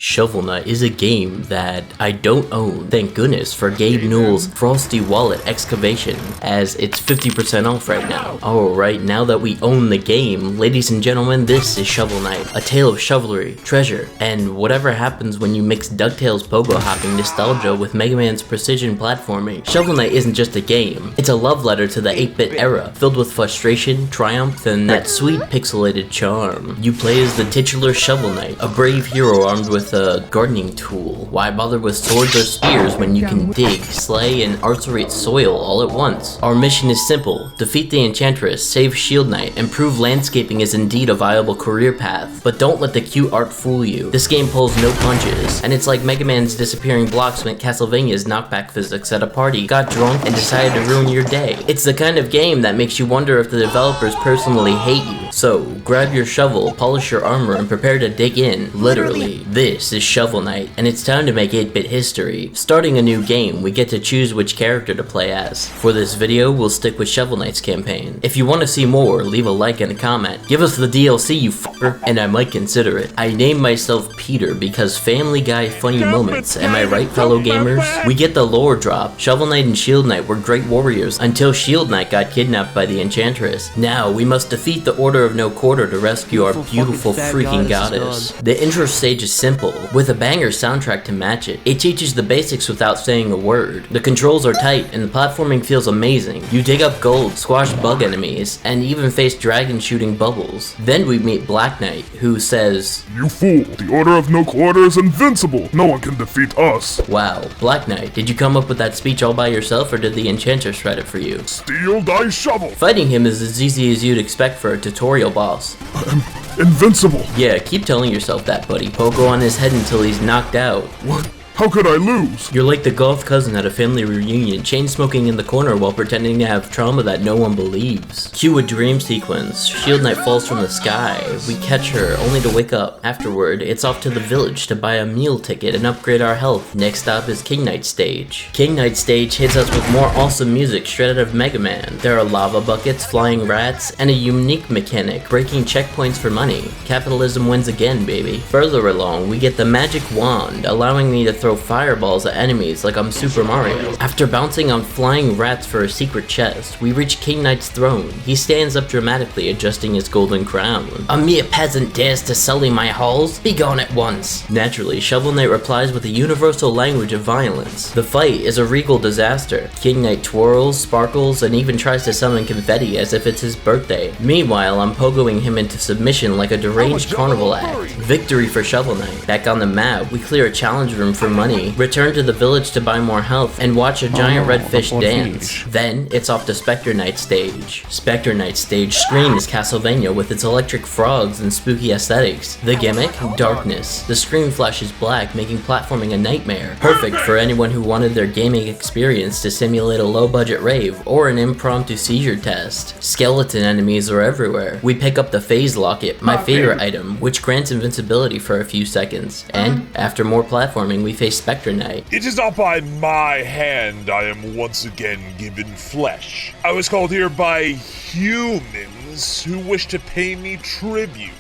Shovel Knight is a game that I don't own, thank goodness for Gabe Newell's Frosty Wallet Excavation, as it's 50% off right now. Alright, now that we own the game, ladies and gentlemen, this is Shovel Knight, a tale of chivalry, treasure, and whatever happens when you mix DuckTales pogo hopping nostalgia with Mega Man's precision platforming. Shovel Knight isn't just a game, it's a love letter to the 8-bit era, filled with frustration, triumph, and that sweet pixelated charm. You play as the titular Shovel Knight, a brave hero armed with a gardening tool. Why bother with swords or spears when you can dig, slay, and arcerate soil all at once? Our mission is simple: defeat the Enchantress, save Shield Knight, and prove landscaping is indeed a viable career path. But don't let the cute art fool you. This game pulls no punches, and it's like Mega Man's disappearing blocks when Castlevania's knockback physics at a party got drunk and decided to ruin your day. It's the kind of game that makes you wonder if the developers personally hate you. So grab your shovel, polish your armor, and prepare to dig in. Literally, this is Shovel Knight, and it's time to make 8-bit history. Starting a new game, we get to choose which character to play as. For this video, we'll stick with Shovel Knight's campaign. If you want to see more, leave a like and a comment. Give us the DLC, you fucker, and I might consider it. I named myself Peter because Family Guy funny moments, am I right, fellow gamers? We get the lore drop. Shovel Knight and Shield Knight were great warriors until Shield Knight got kidnapped by the Enchantress. Now, we must defeat the Order of No Quarter to rescue our beautiful freaking goddess. The intro stage is simple, with a banger soundtrack to match it. It teaches the basics without saying a word. The controls are tight, and the platforming feels amazing. You dig up gold, squash bug enemies, and even face dragon shooting bubbles. Then we meet Black Knight, who says, "You fool, the Order of No Quarter is invincible. No one can defeat us." Wow, Black Knight, did you come up with that speech all by yourself, or did the Enchantress write it for you? Steal thy shovel. Fighting him is as easy as you'd expect for a tutorial boss. I'm invincible. Yeah, keep telling yourself that, buddy. Pogo on his head until he's knocked out. What? How could I lose? You're like the goth cousin at a family reunion, chain-smoking in the corner while pretending to have trauma that no one believes. Cue a dream sequence. Shield Knight falls from the sky. We catch her, only to wake up. Afterward, it's off to the village to buy a meal ticket and upgrade our health. Next stop is King Knight stage. King Knight stage hits us with more awesome music straight out of Mega Man. There are lava buckets, flying rats, and a unique mechanic, breaking checkpoints for money. Capitalism wins again, baby. Further along, we get the magic wand, allowing me to throw fireballs at enemies like I'm Super Mario. After bouncing on flying rats for a secret chest, we reach King Knight's throne. He stands up dramatically, adjusting his golden crown. "A mere peasant dares to sully my halls? Be gone at once." Naturally, Shovel Knight replies with a universal language of violence. The fight is a regal disaster. King Knight twirls, sparkles, and even tries to summon confetti as if it's his birthday. Meanwhile, I'm pogoing him into submission like a deranged carnival act. Victory for Shovel Knight. Back on the map, we clear a challenge room for money, return to the village to buy more health, and watch a giant red fish dance. Then, it's off to Specter Knight stage. Specter Knight stage screams Castlevania with its electric frogs and spooky aesthetics. The gimmick? Darkness. The screen flashes black, making platforming a nightmare. Perfect for anyone who wanted their gaming experience to simulate a low-budget rave or an impromptu seizure test. Skeleton enemies are everywhere. We pick up the Phase Locket, my favorite item, which grants invincibility for a few seconds. And, after more platforming, we face Specter Knight. "It is not by my hand I am once again given flesh. I was called here by humans who wish to pay me tribute."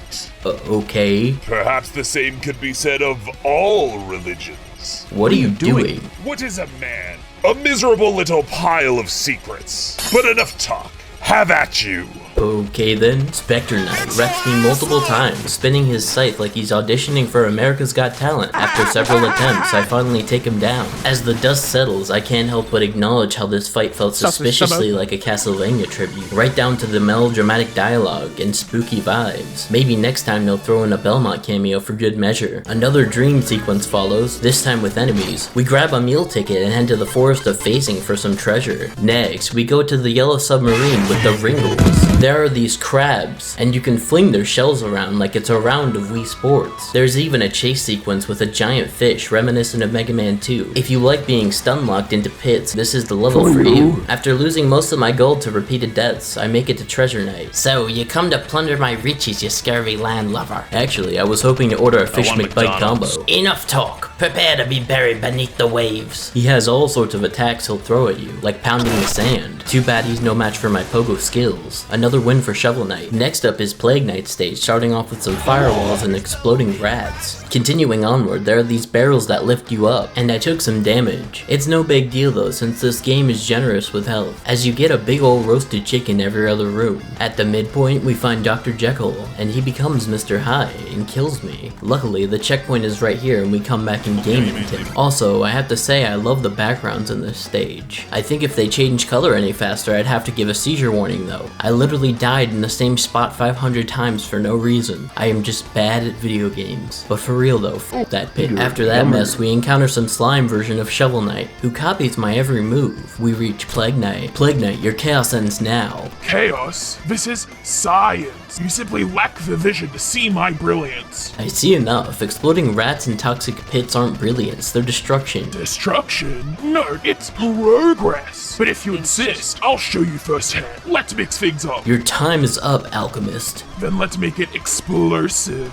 Okay. Perhaps the same could be said of all religions. What are you doing? What is a man? A miserable little pile of secrets. But enough talk. Have at you. Okay then. Specter Knight wrecks me multiple times, spinning his scythe like he's auditioning for America's Got Talent. After several attempts, I finally take him down. As the dust settles, I can't help but acknowledge how this fight felt suspiciously like a Castlevania tribute, right down to the melodramatic dialogue and spooky vibes. Maybe next time they'll throw in a Belmont cameo for good measure. Another dream sequence follows, this time with enemies. We grab a meal ticket and head to the Forest of Phasing for some treasure. Next, we go to the Yellow Submarine with the Ringles. There are these crabs, and you can fling their shells around like it's a round of Wii Sports. There's even a chase sequence with a giant fish reminiscent of Mega Man 2. If you like being stun-locked into pits, this is the level for you. After losing most of my gold to repeated deaths, I make it to Treasure Knight. "So, you come to plunder my riches, you scurvy land lover." Actually, I was hoping to order a Fish McBite combo. Enough talk! Prepare to be buried beneath the waves. He has all sorts of attacks he'll throw at you, like pounding the sand. Too bad he's no match for my pogo skills. Another win for Shovel Knight. Next up is Plague Knight stage, starting off with some firewalls and exploding rats. Continuing onward, there are these barrels that lift you up, and I took some damage. It's no big deal though, since this game is generous with health, as you get a big ol' roasted chicken every other room. At the midpoint, we find Dr. Jekyll, and he becomes Mr. High, and kills me. Luckily, the checkpoint is right here, and we come back and game him. Also, I have to say I love the backgrounds in this stage. I think if they change color any faster, I'd have to give a seizure warning though. I literally died in the same spot 500 times for no reason. I am just bad at video games. But for real though, f that pit. After that mess, we encounter some slime version of Shovel Knight, who copies my every move. We reach Plague Knight. Plague Knight, your chaos ends now. Chaos? This is science. You simply lack the vision to see my brilliance. I see enough. Exploding rats and toxic pits aren't brilliance, they're destruction. Destruction? No, it's progress. But if you insist, I'll show you firsthand. Let's mix things up. Your time is up, Alchemist. Then let's make it explosive.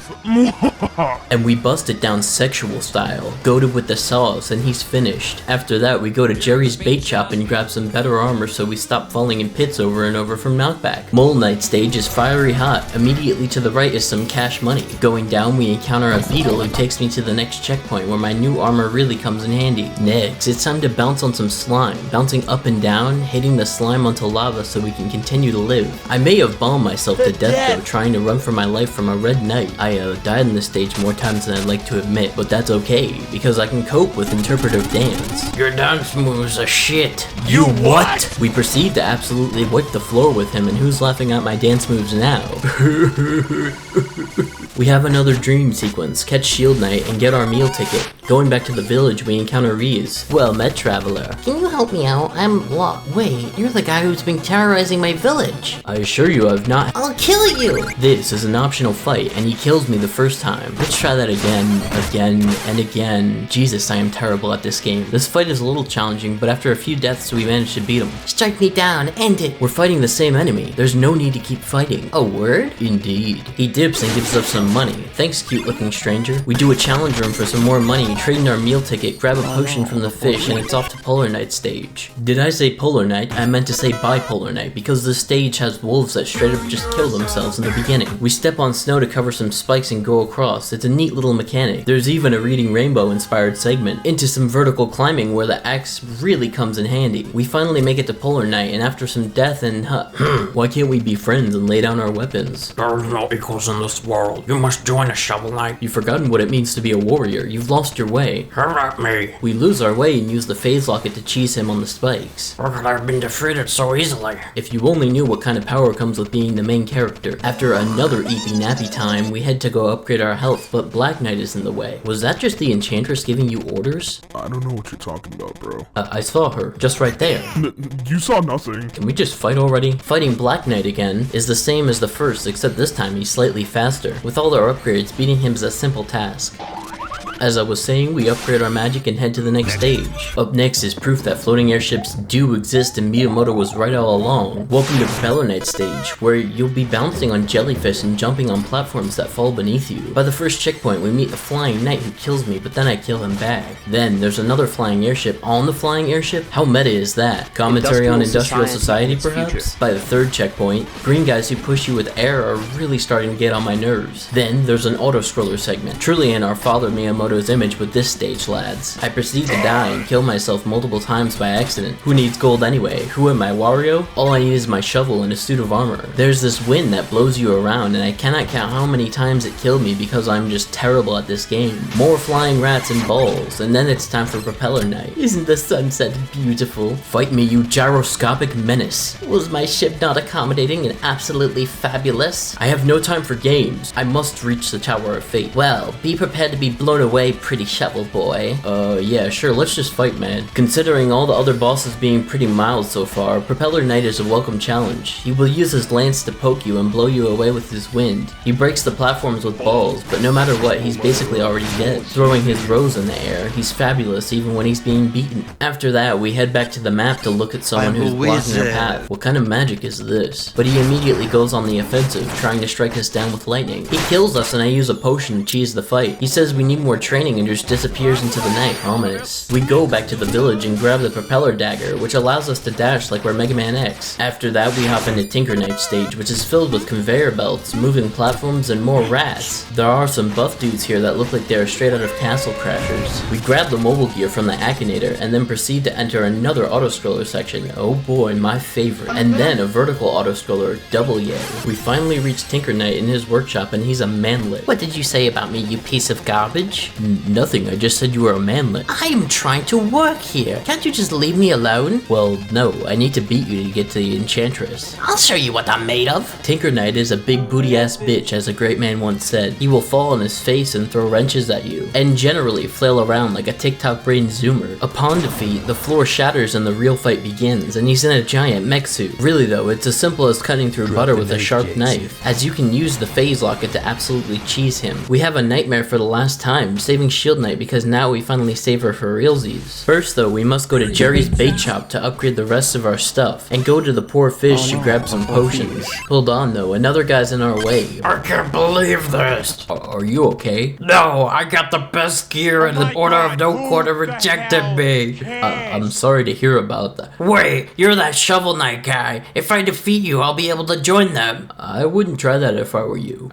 And we bust it down sexual style, goated with the sauce, and he's finished. After that, we go to Jerry's bait shop and grab some better armor so we stop falling in pits over and over from knockback. Mole Knight stage is fiery hot. Immediately to the right is some cash money. Going down, we encounter a beetle who takes me to the next checkpoint where my new armor really comes in handy. Next, it's time to bounce on some slime, bouncing up and down, hitting the slime onto lava so we can continue to live. I may have bombed myself to death though, trying to run for my life from a red knight. I died in this stage more times than I'd like to admit, but that's okay, because I can cope with interpretive dance. Your dance moves are shit. You what? We proceed to absolutely wipe the floor with him, and who's laughing at my dance moves now? We have another dream sequence, catch Shield Knight and get our meal ticket. Going back to the village, we encounter Reize. Well met, traveler. Can you help me out? I'm lost. Wait, you're the guy who's been terrorizing my village. I assure you I've not. I'll kill you! This is an optional fight, and he kills me the first time. Let's try that again, and again. Jesus, I am terrible at this game. This fight is a little challenging, but after a few deaths, we managed to beat him. Strike me down, end it! We're fighting the same enemy. There's no need to keep fighting. A word? Indeed. He dips and gives us some money. Thanks, cute looking stranger. We do a challenge room for some more money, trade in our meal ticket, grab a potion from the fish, and it's off to Polar Knight stage. Did I say Polar Knight? I meant to say Bipolar Knight, because this stage has wolves that straight up just kill themselves in the beginning. We step on snow to cover some spikes and go across. It's a neat little mechanic. There's even a Reading Rainbow inspired segment, into some vertical climbing where the axe really comes in handy. We finally make it to Polar Knight, and after some death and why can't we be friends and lay down our weapons? There are no equals in this world. You must join a Shovel Knight. You've forgotten what it means to be a warrior. You've lost your way. Hurry at me. We lose our way and use the phase locket to cheese him on the spikes. Where could I have been defeated so easily? If you only knew what kind of power comes with being the main character. After another eepy nappy time, we head to go upgrade our health, but Black Knight is in the way. Was that just the Enchantress giving you orders? I don't know what you're talking about, bro. I saw her, just right there. You saw nothing. Can we just fight already? Fighting Black Knight again is the same as the first, except this time he's slightly faster. With all our upgrades, beating him is a simple task. As I was saying, we upgrade our magic and head to the next stage. Up next is proof that floating airships do exist and Miyamoto was right all along. Welcome to Propeller Knight stage, where you'll be bouncing on jellyfish and jumping on platforms that fall beneath you. By the first checkpoint, we meet a flying knight who kills me, but then I kill him back. Then there's another flying airship on the flying airship? How meta is that? Commentary on Industrial Society, perhaps? By the third checkpoint, green guys who push you with air are really starting to get on my nerves. Then there's an auto-scroller segment. Truly in our father Miyamoto's image with this stage, lads. I proceed to die and kill myself multiple times by accident. Who needs gold anyway? Who am I, Wario? All I need is my shovel and a suit of armor. There's this wind that blows you around and I cannot count how many times it killed me because I'm just terrible at this game. More flying rats and balls, and then it's time for Propeller Knight. Isn't the sunset beautiful? Fight me, you gyroscopic menace. Was my ship not accommodating and absolutely fabulous? I have no time for games. I must reach the Tower of Fate. Well, be prepared to be blown away, pretty shovel boy. Yeah, sure, let's just fight, man. Considering all the other bosses being pretty mild so far, Propeller Knight is a welcome challenge. He will use his lance to poke you and blow you away with his wind. He breaks the platforms with balls, but no matter what, he's basically already dead. Throwing his rose in the air, he's fabulous even when he's being beaten. After that, we head back to the map to look at someone who's blocking our path. What kind of magic is this? But he immediately goes on the offensive, trying to strike us down with lightning. He kills us and I use a potion to cheese the fight. He says we need more training and just disappears into the night. Ominous. We go back to the village and grab the propeller dagger, which allows us to dash like we're Mega Man X. After that, we hop into Tinker Knight stage, which is filled with conveyor belts, moving platforms, and more rats. There are some buff dudes here that look like they are straight out of Castle Crashers. We grab the mobile gear from the Akinator and then proceed to enter another auto-scroller section. Oh boy, my favorite. And then a vertical auto-scroller, double yay. We finally reach Tinker Knight in his workshop and he's a manlet. What did you say about me, you piece of garbage? Nothing, I just said you were a manlet. I am trying to work here. Can't you just leave me alone? Well, no, I need to beat you to get to the Enchantress. I'll show you what I'm made of. Tinker Knight is a big booty ass bitch, as a great man once said. He will fall on his face and throw wrenches at you, and generally flail around like a TikTok brain zoomer. Upon defeat, the floor shatters and the real fight begins, and he's in a giant mech suit. Really though, it's as simple as cutting through butter with a sharp knife, as you can use the phase locket to absolutely cheese him. We have a nightmare for the last time, saving Shield Knight because now we finally save her for realsies. First though, we must go to Jerry's bait shop to upgrade the rest of our stuff, and go to the poor fish to grab some potions. Hold on though, another guy's in our way. I can't believe this. Are you okay? No, I got the best gear and the Order of No Quarter rejected me. I'm sorry to hear about that. Wait, you're that Shovel Knight guy. If I defeat you, I'll be able to join them. I wouldn't try that if I were you.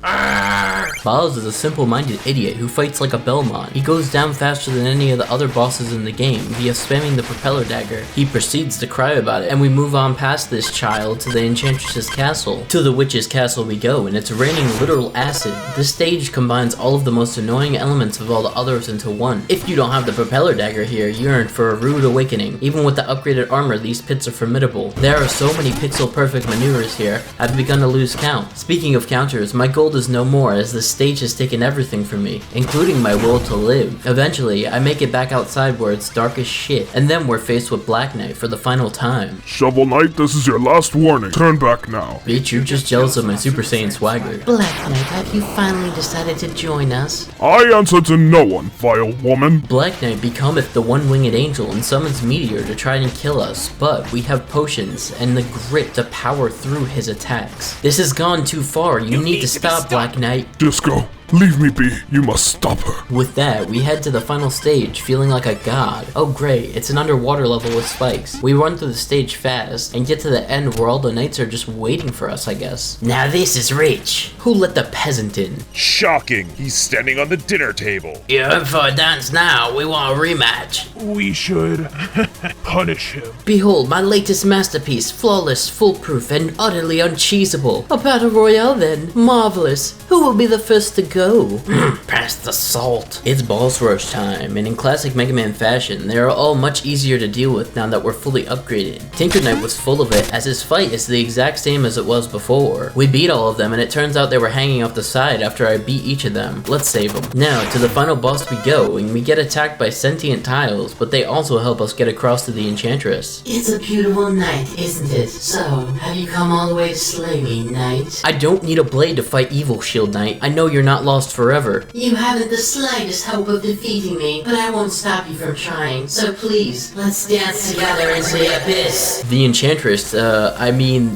Bowles is a simple-minded idiot who fights like a Belmont. He goes down faster than any of the other bosses in the game via spamming the propeller dagger. He proceeds to cry about it, and we move on past this child to the Enchantress's castle. To the witch's castle we go, and it's raining literal acid. This stage combines all of the most annoying elements of all the others into one. If you don't have the propeller dagger here, you're in for a rude awakening. Even with the upgraded armor, these pits are formidable. There are so many pixel-perfect maneuvers here, I've begun to lose count. Speaking of counters, my gold is no more, as this stage has taken everything from me, including my will to live. Eventually, I make it back outside where it's dark as shit, and then we're faced with Black Knight for the final time. Shovel Knight, this is your last warning. Turn back now. Bitch, you're just jealous of my Super Saiyan swagger. Black Knight, have you finally decided to join us? I answer to no one, vile woman. Black Knight becometh the one-winged angel and summons Meteor to try and kill us, but we have potions and the grit to power through his attacks. This has gone too far, you need to stop, Black Knight. Disco, leave me be. You must stop her. With that, we head to the final stage, feeling like a god. Oh great, it's an underwater level with spikes. We run through the stage fast, and get to the end where all the knights are just waiting for us, I guess. Now this is rich. Who let the peasant in? Shocking, he's standing on the dinner table. You're up for a dance now, we want a rematch. We should punish him. Behold, my latest masterpiece, flawless, foolproof, and utterly uncheesable. A battle royale then, marvelous. Who will be the first to go? Pass the salt. It's boss rush time, and in classic Mega Man fashion, they are all much easier to deal with now that we're fully upgraded. Tinker Knight was full of it, as his fight is the exact same as it was before. We beat all of them, and it turns out they were hanging off the side after I beat each of them. Let's save them. Now, to the final boss we go, and we get attacked by sentient tiles, but they also help us get across to the Enchantress. It's a beautiful night, isn't it? So, have you come all the way to slay me, Knight? I don't need a blade to fight evil, Shield Knight. I know you're not lost forever. You haven't the slightest hope of defeating me, but I won't stop you from trying. So please, let's dance together into the abyss. The Enchantress,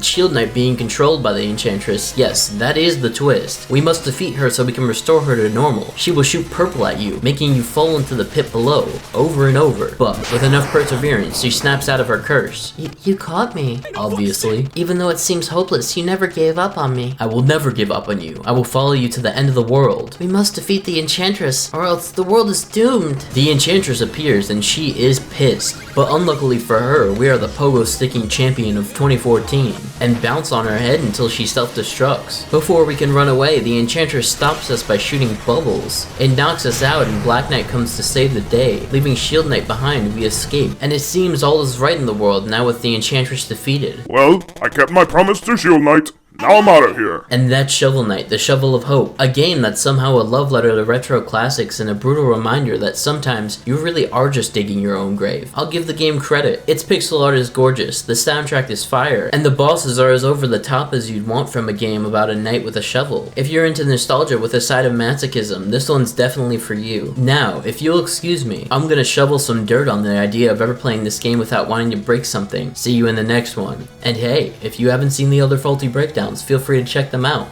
Shield Knight being controlled by the Enchantress. Yes, that is the twist. We must defeat her so we can restore her to normal. She will shoot purple at you, making you fall into the pit below, over and over. But with enough perseverance, she snaps out of her curse. You caught me. Obviously. Even though it seems hopeless, you never gave up on me. I will never give up on you. I will follow you to the end of the world. We must defeat the Enchantress, or else the world is doomed. The Enchantress appears and she is pissed. But unluckily for her, we are the pogo-sticking champion of 2014, and bounce on her head until she self-destructs. Before we can run away, the Enchantress stops us by shooting bubbles. It knocks us out and Black Knight comes to save the day. Leaving Shield Knight behind, we escape. And it seems all is right in the world now with the Enchantress defeated. Well, I kept my promise to Shield Knight. Now I'm out of here. And that's Shovel Knight, the Shovel of Hope. A game that's somehow a love letter to retro classics and a brutal reminder that sometimes you really are just digging your own grave. I'll give the game credit. Its pixel art is gorgeous, the soundtrack is fire, and the bosses are as over the top as you'd want from a game about a knight with a shovel. If you're into nostalgia with a side of masochism, this one's definitely for you. Now, if you'll excuse me, I'm gonna shovel some dirt on the idea of ever playing this game without wanting to break something. See you in the next one. And hey, if you haven't seen the other faulty breakdowns, feel free to check them out.